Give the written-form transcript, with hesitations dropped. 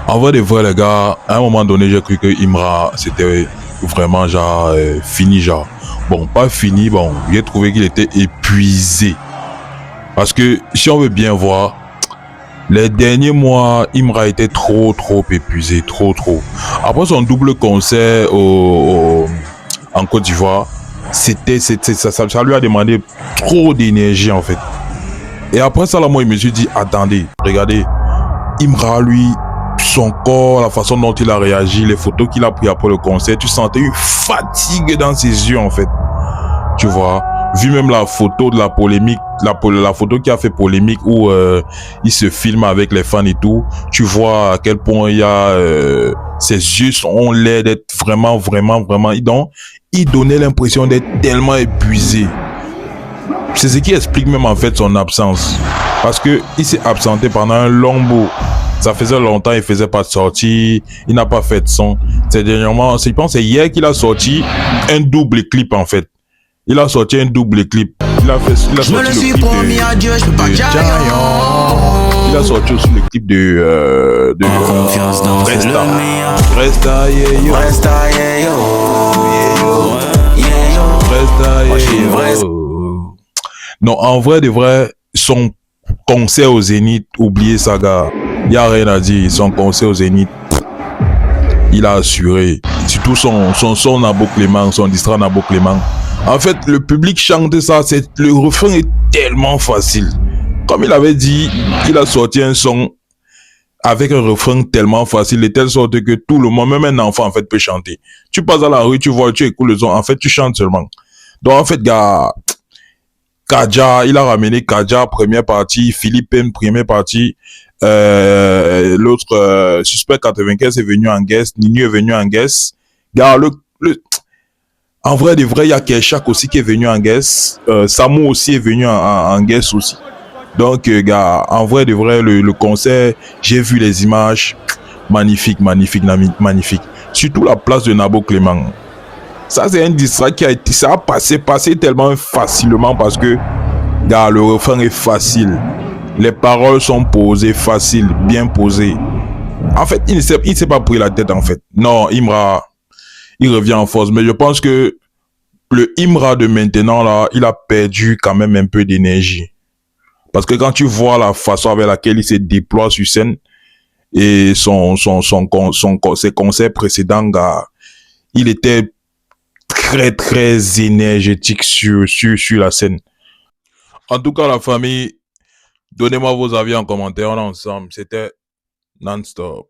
En vrai de vrai, les gars, à un moment donné, j'ai cru que Imra, c'était vraiment genre fini, genre. Bon, pas fini, bon, j'ai trouvé qu'il était épuisé. Parce que si on veut bien voir, les derniers mois, Imra était trop épuisé, trop. Après son double concert en Côte d'Ivoire, ça lui a demandé trop d'énergie en fait. Et après ça, là, moi, je me suis dit, attendez, regardez, Imra, lui, son corps, la façon dont il a réagi, les photos qu'il a prises après le concert, tu sentais une fatigue dans ses yeux, en fait. Tu vois, vu même la photo de la polémique, la photo qui a fait polémique où il se filme avec les fans et tout, tu vois à quel point il y a ses yeux ont l'air d'être vraiment. Donc, il donnait l'impression d'être tellement épuisé. C'est ce qui explique même en fait son absence. Parce que il s'est absenté pendant un long bout. Ça faisait longtemps, il faisait pas de sortie, il n'a pas fait de son. C'est dernièrement, je pense que c'est hier qu'il a sorti un double clip en fait. Il a sorti un double clip. Il a sorti le clip de Giant. Il a sorti aussi le clip de confiance dans Resta. le meilleur. Resta, yeah, yo. Resta, yeah, yo. Yeah, yo. Resta, Moi, j'suis yeah, vrai. yo. Non, en vrai de vrai, son concert au Zénith, oubliez ça, gars. Il n'y a rien à dire. Son concert au Zénith, il a assuré. Surtout son Nabo Clément, son distrait Nabo Clément. En fait, le public chante ça. Le refrain est tellement facile. Comme il avait dit, il a sorti un son avec un refrain tellement facile, de telle sorte que tout le monde, même un enfant, en fait, peut chanter. Tu passes dans la rue, tu vois, tu écoutes le son, en fait, tu chantes seulement. Donc, en fait, gars, Kadja, il a ramené Kadja, première partie, Philippe M, première partie. L'autre Suspect 95 est venu en guest, Ninu est venu en guest. Gars, en vrai de vrai, il y a Kershak aussi qui est venu en guest. Samu aussi est venu en guest aussi. Donc, gars, en vrai de vrai, le concert, j'ai vu les images. Magnifique. Surtout la place de Nabo Clément. Ça, c'est un distrait qui a été, ça a passé tellement facilement parce que, gars, le refrain est facile. Les paroles sont posées, faciles, bien posées. En fait, il ne s'est pas pris la tête, en fait. Non, Imra, il revient en force. Mais je pense que le Imra de maintenant, là, il a perdu quand même un peu d'énergie. Parce que quand tu vois la façon avec laquelle il se déploie sur scène et ses concerts précédents, gars, il était très énergétique sur la scène. En tout cas, la famille, donnez-moi vos avis en commentaire. On est ensemble. C'était non-stop.